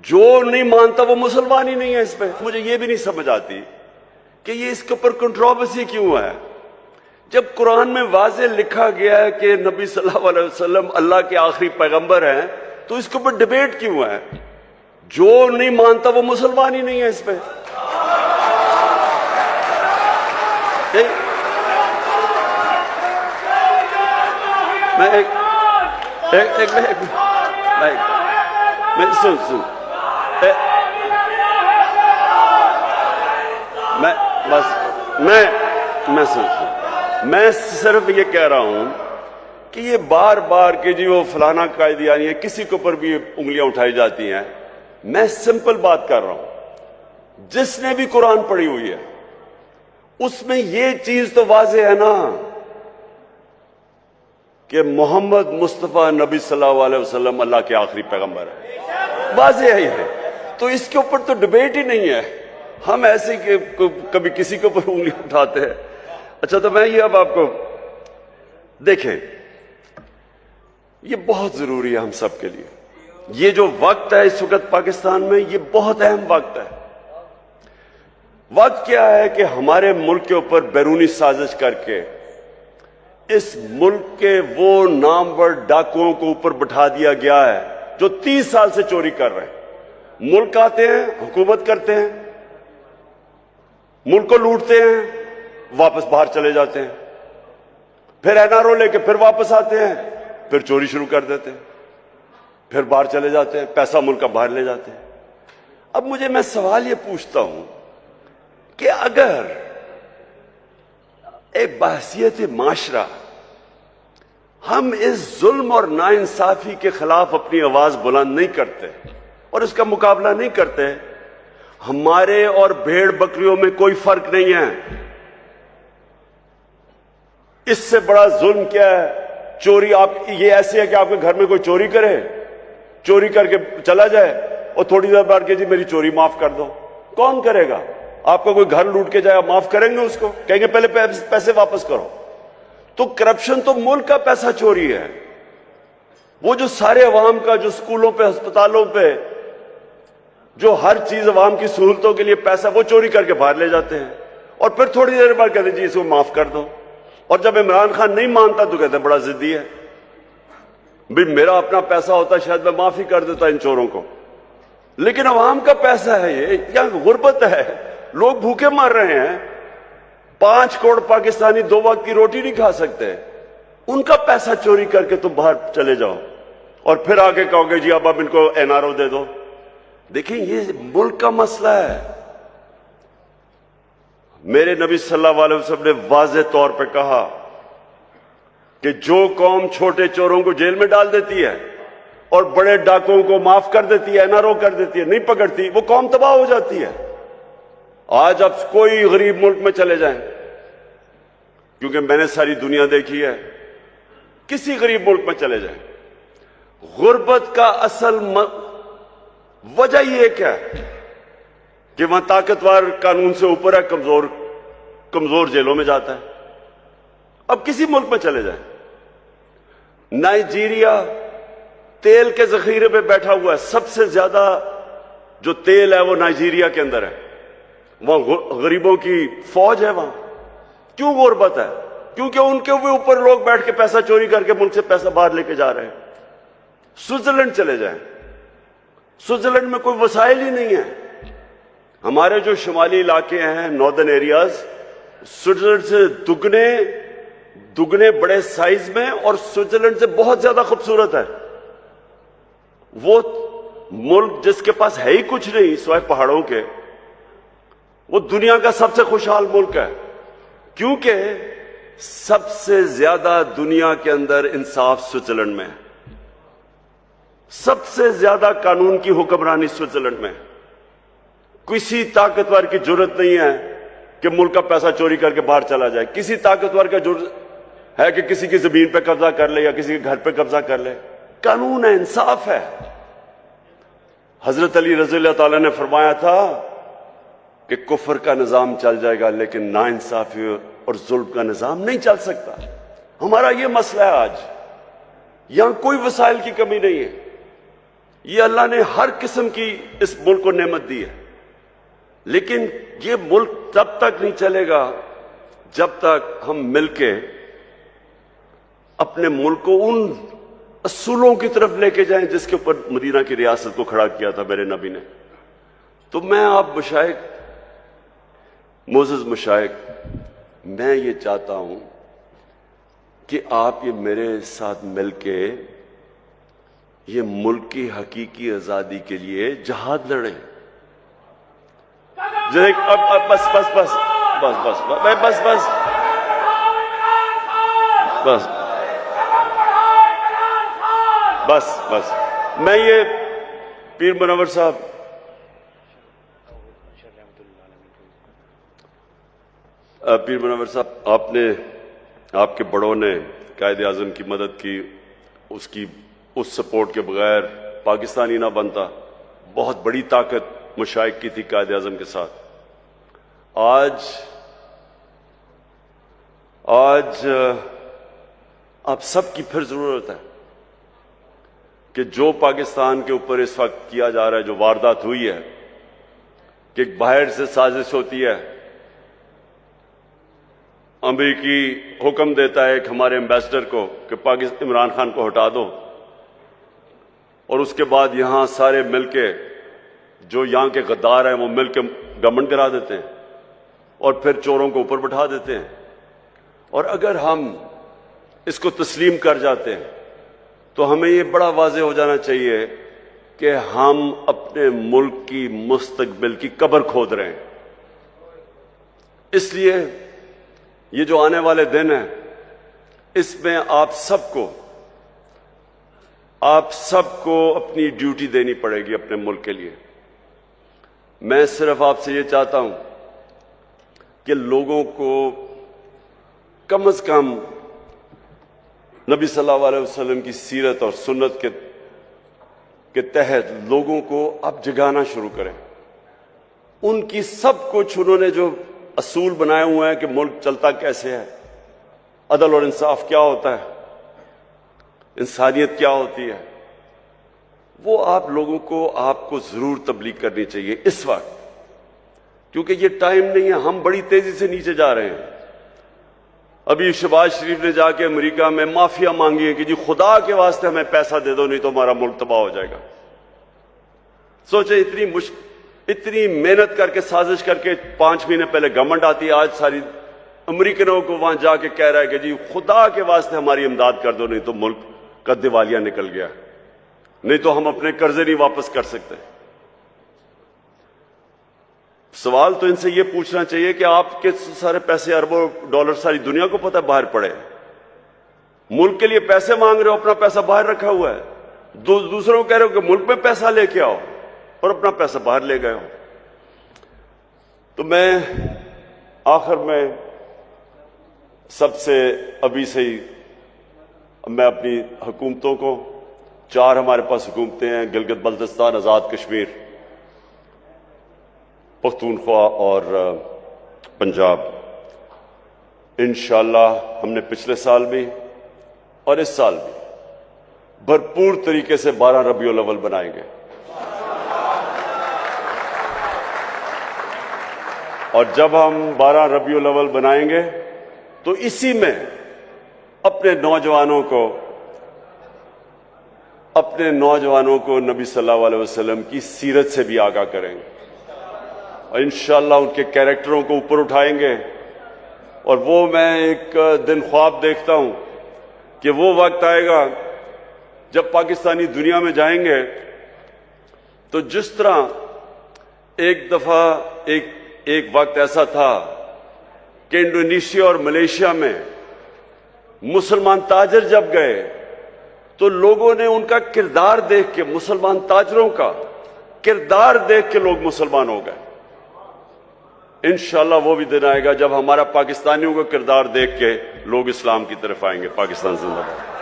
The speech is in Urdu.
جو نہیں مانتا وہ مسلمان ہی نہیں ہے. اس پہ مجھے یہ بھی نہیں سمجھ آتی کہ یہ اس کے اوپر کنٹروورسی کیوں ہے. جب قرآن میں واضح لکھا گیا ہے کہ نبی صلی اللہ علیہ وسلم اللہ کے آخری پیغمبر ہیں تو اس کے اوپر ڈبیٹ کیوں ہے. جو نہیں مانتا وہ مسلمان ہی نہیں ہے. اس پہ میں صرف یہ کہہ رہا ہوں کہ یہ بار بار کہ جی وہ فلانا قائدیانی ہے، کسی کے اوپر بھی انگلیاں اٹھائی جاتی ہیں. میں سمپل بات کر رہا ہوں، جس نے بھی قرآن پڑھی ہوئی ہے اس میں یہ چیز تو واضح ہے نا کہ محمد مصطفیٰ نبی صلی اللہ علیہ وسلم اللہ کے آخری پیغمبر ہے. واضح ہی ہے، تو اس کے اوپر تو ڈبیٹ ہی نہیں ہے. ہم ایسے کہ کبھی کسی کے اوپر انگلی اٹھاتے ہیں. اچھا تو میں یہ اب آپ کو دیکھیں، یہ بہت ضروری ہے ہم سب کے لیے. یہ جو وقت ہے اس وقت پاکستان میں، یہ بہت اہم وقت ہے. وقت کیا ہے کہ ہمارے ملک کے اوپر بیرونی سازش کر کے اس ملک کے وہ نامور ڈاکوؤں کو اوپر بٹھا دیا گیا ہے جو 30 سال سے چوری کر رہے ہیں. ملک آتے ہیں، حکومت کرتے ہیں، ملک کو لوٹتے ہیں، واپس باہر چلے جاتے ہیں، پھر این آر او لے کے پھر واپس آتے ہیں، پھر چوری شروع کر دیتے ہیں، پھر باہر چلے جاتے ہیں، پیسہ ملک کا باہر لے جاتے ہیں. اب میں سوال یہ پوچھتا ہوں کہ اگر ایک بحثیت معاشرہ ہم اس ظلم اور ناانصافی کے خلاف اپنی آواز بلند نہیں کرتے اور اس کا مقابلہ نہیں کرتے، ہمارے اور بھیڑ بکریوں میں کوئی فرق نہیں ہے. اس سے بڑا ظلم کیا ہے؟ چوری. آپ یہ ایسے ہے کہ آپ کے گھر میں کوئی چوری کرے، چوری کر کے چلا جائے اور تھوڑی دیر بعد کہ جی میری چوری معاف کر دو. کون کرے گا؟ آپ کا کوئی گھر لوٹ کے جائے، آپ معاف کریں گے اس کو؟ کہیں گے پہلے پیسے واپس کرو. تو کرپشن تو ملک کا پیسہ چوری ہے. وہ جو سارے عوام کا، جو اسکولوں پہ، ہسپتالوں پہ، جو ہر چیز عوام کی سہولتوں کے لیے پیسہ، وہ چوری کر کے باہر لے جاتے ہیں اور پھر تھوڑی دیر بعد کہتے ہیں جی اس کو معاف کر دو. اور جب عمران خان نہیں مانتا تو کہتے ہیں بڑا ضدی ہے. بھی میرا اپنا پیسہ ہوتا شاید میں معافی کر دیتا ان چوروں کو، لیکن عوام کا پیسہ ہے. یہ کیا غربت ہے؟ لوگ بھوکے مر رہے ہیں. 5 کروڑ پاکستانی 2 وقت کی روٹی نہیں کھا سکتے. ان کا پیسہ چوری کر کے تم باہر چلے جاؤ اور پھر آگے کہو گے جی اب ان کو این آر او دے دو. دیکھیں یہ ملک کا مسئلہ ہے. میرے نبی صلی اللہ علیہ وسلم نے واضح طور پہ کہا کہ جو قوم چھوٹے چوروں کو جیل میں ڈال دیتی ہے اور بڑے ڈاکوؤں کو معاف کر دیتی ہے، این آر او کر دیتی ہے، نہیں پکڑتی، وہ قوم تباہ ہو جاتی ہے. آج اب کوئی غریب ملک میں چلے جائیں، کیونکہ میں نے ساری دنیا دیکھی ہے، کسی غریب ملک میں چلے جائیں، غربت کا اصل وجہ یہ کیا ہے کہ وہاں طاقتور قانون سے اوپر ہے، کمزور جیلوں میں جاتا ہے. اب کسی ملک میں چلے جائیں، نائجیریا تیل کے ذخیرے پہ بیٹھا ہوا ہے، سب سے زیادہ جو تیل ہے وہ نائجیریا کے اندر ہے. وہاں غریبوں کی فوج ہے. وہاں کیوں غربت ہے؟ کیونکہ ان کے اوپر لوگ بیٹھ کے پیسہ چوری کر کے ملک سے پیسہ باہر لے کے جا رہے ہیں. سوئٹزرلینڈ چلے جائیں، سوئٹزرلینڈ میں کوئی وسائل ہی نہیں ہے. ہمارے جو شمالی علاقے ہیں، ناردرن ایریاز، سوئٹزرلینڈ سے دگنے بڑے سائز میں اور سوئٹزرلینڈ سے بہت زیادہ خوبصورت ہے. وہ ملک جس کے پاس ہے ہی کچھ نہیں سوائے پہاڑوں کے، وہ دنیا کا سب سے خوشحال ملک ہے، کیونکہ سب سے زیادہ دنیا کے اندر انصاف سوئٹزرلینڈ میں ہے. سب سے زیادہ قانون کی حکمرانی سوئٹزرلینڈ میں. کسی طاقتور کی جرت نہیں ہے کہ ملک کا پیسہ چوری کر کے باہر چلا جائے. کسی طاقتور کا جرت ہے کہ کسی کی زمین پہ قبضہ کر لے یا کسی کے گھر پہ قبضہ کر لے. قانون ہے، انصاف ہے. حضرت علی رضی اللہ تعالیٰ نے فرمایا تھا کہ کفر کا نظام چل جائے گا لیکن ناانصافی اور ظلم کا نظام نہیں چل سکتا. ہمارا یہ مسئلہ ہے. آج یہاں کوئی وسائل کی کمی نہیں ہے. یہ اللہ نے ہر قسم کی اس ملک کو نعمت دی ہے، لیکن یہ ملک تب تک نہیں چلے گا جب تک ہم مل کے اپنے ملک کو ان اصولوں کی طرف لے کے جائیں جس کے اوپر مدینہ کی ریاست کو کھڑا کیا تھا میرے نبی نے۔ تو میں آپ مشائخ، معزز مشائخ، میں یہ چاہتا ہوں کہ آپ یہ میرے ساتھ مل کے یہ ملک کی حقیقی آزادی کے لیے جہاد لڑیں۔ اب بس بس بس بس بس بس بس بس بس بس میں یہ پیر منور صاحب، پیر منور صاحب، آپ کے بڑوں نے قائد اعظم کی مدد کی، اس سپورٹ کے بغیر پاکستانی نہ بنتا۔ بہت بڑی طاقت مشائخ کی تھی قائد اعظم کے ساتھ۔ آج آپ سب کی پھر ضرورت ہے کہ جو پاکستان کے اوپر اس وقت کیا جا رہا ہے، جو واردات ہوئی ہے، کہ ایک باہر سے سازش ہوتی ہے، امریکی حکم دیتا ہے ایک ہمارے ایمبیسڈر کو کہ عمران خان کو ہٹا دو، اور اس کے بعد یہاں سارے مل کے جو یہاں کے غدار ہیں وہ مل کے گورنمنٹ کرا دیتے ہیں اور پھر چوروں کو اوپر بٹھا دیتے ہیں۔ اور اگر ہم اس کو تسلیم کر جاتے ہیں تو ہمیں یہ بڑا واضح ہو جانا چاہیے کہ ہم اپنے ملک کی مستقبل کی قبر کھود رہے ہیں۔ اس لیے یہ جو آنے والے دن ہیں، اس میں آپ سب کو اپنی ڈیوٹی دینی پڑے گی اپنے ملک کے لیے۔ میں صرف آپ سے یہ چاہتا ہوں کہ لوگوں کو کم از کم نبی صلی اللہ علیہ وسلم کی سیرت اور سنت کے تحت لوگوں کو اب جگانا شروع کریں۔ ان کی سب کچھ انہوں نے جو اصول بنائے ہوئے ہیں کہ ملک چلتا کیسے ہے، عدل اور انصاف کیا ہوتا ہے، انسانیت کیا ہوتی ہے، وہ آپ لوگوں کو آپ کو ضرور تبلیغ کرنی چاہیے اس وقت، کیونکہ یہ ٹائم نہیں ہے۔ ہم بڑی تیزی سے نیچے جا رہے ہیں۔ ابھی شہباز شریف نے جا کے امریکہ میں معافیا مانگی ہے کہ جی خدا کے واسطے ہمیں پیسہ دے دو، نہیں تو ہمارا ملک تباہ ہو جائے گا۔ سوچیں اتنی محنت کر کے، سازش کر کے 5 مہینے پہلے گورنمنٹ آتی ہے، آج ساری امریکنوں کو وہاں جا کے کہہ رہا ہے کہ جی خدا کے واسطے ہماری امداد کر دو، نہیں تو ملک کا دیوالیہ نکل گیا، نہیں تو ہم اپنے قرضے نہیں واپس کر سکتے۔ سوال تو ان سے یہ پوچھنا چاہیے کہ آپ کے سارے پیسے، اربوں ڈالر ساری دنیا کو پتہ باہر پڑے، ملک کے لیے پیسے مانگ رہے ہو، اپنا پیسہ باہر رکھا ہوا ہے، دوسروں کو کہہ رہے ہو کہ ملک میں پیسہ لے کے آؤ اور اپنا پیسہ باہر لے گئے ہو۔ تو میں آخر میں سب سے ابھی سے ہی میں اپنی حکومتوں کو، 4 ہمارے پاس حکومتیں ہیں، گلگت بلتستان، آزاد کشمیر، پختونخوا اور پنجاب۔ انشاءاللہ ہم نے پچھلے سال بھی اور اس سال بھی بھرپور طریقے سے 12 ربیع الاول بنائیں گے، اور جب ہم 12 ربیع الاول بنائیں گے تو اسی میں اپنے نوجوانوں کو نبی صلی اللہ علیہ وسلم کی سیرت سے بھی آگاہ کریں گے، اور انشاءاللہ ان کے کیریکٹروں کو اوپر اٹھائیں گے۔ اور وہ میں ایک دن خواب دیکھتا ہوں کہ وہ وقت آئے گا جب پاکستانی دنیا میں جائیں گے تو جس طرح ایک دفعہ ایک وقت ایسا تھا کہ انڈونیشیا اور ملیشیا میں مسلمان تاجر جب گئے تو لوگوں نے ان کا کردار دیکھ کے، مسلمان تاجروں کا کردار دیکھ کے لوگ مسلمان ہو گئے۔ انشاءاللہ وہ بھی دن آئے گا جب ہمارا پاکستانیوں کا کردار دیکھ کے لوگ اسلام کی طرف آئیں گے۔ پاکستان زندہ باد۔